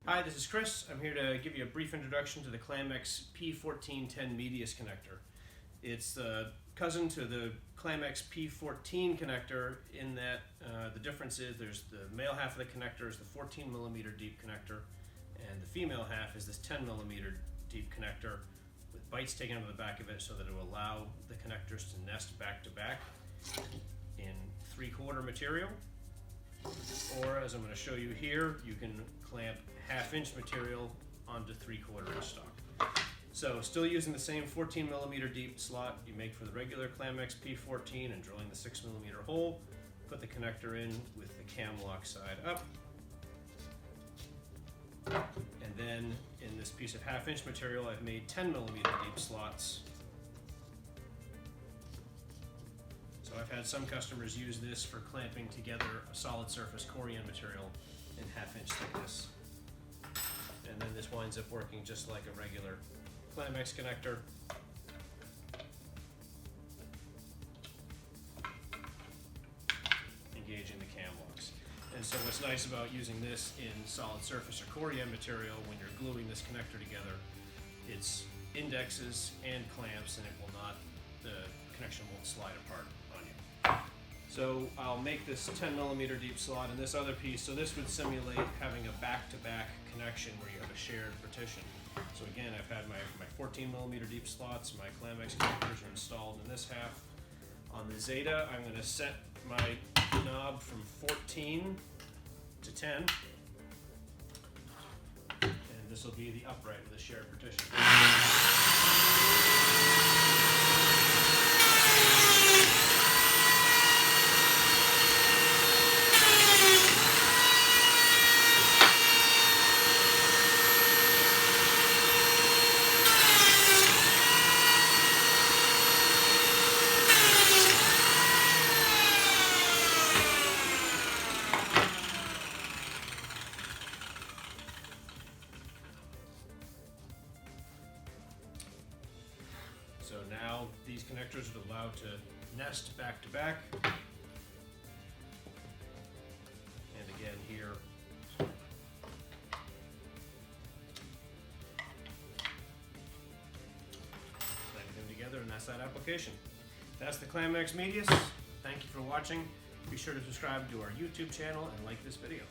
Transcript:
Hi, this is Chris. I'm here to give you a brief introduction to the Clamex P-14 Medius connector. It's the cousin to the Clamex P-14 connector in that the difference is there's the male half of the connector is the 14mm deep connector, and the female half is this 10mm deep connector with bites taken out of the back of it so that it will allow the connectors to nest back to back in 3/4 material. Or, as I'm going to show you here, you can clamp 1/2-inch material onto 3/4 inch stock. So, still using the same 14mm deep slot you make for the regular Clamex P-14 and drilling the 6mm hole. Put the connector in with the cam lock side up. And then, in this piece of 1/2-inch material, I've made 10mm deep slots. So I've had some customers use this for clamping together a solid surface corian material in 1/2-inch thickness. And then this winds up working just like a regular Clamex connector. Engaging the cam locks. And so what's nice about using this in solid surface or corian material when you're gluing this connector together, it's indexes and clamps, and it will not, the connection won't slide apart on you. So I'll make this 10mm deep slot in this other piece. So this would simulate having a back-to-back connection where you have a shared partition. So again, I've had my 14mm deep slots, my Clamex connectors are installed in this half. On the Zeta, I'm going to set my knob from 14 to 10. And this will be the upright with a shared partition. So now these connectors are allowed to nest back to back. And again here, clamp them together, and that's that application. That's the Clamex Medius. Thank you for watching. Be sure to subscribe to our YouTube channel and like this video.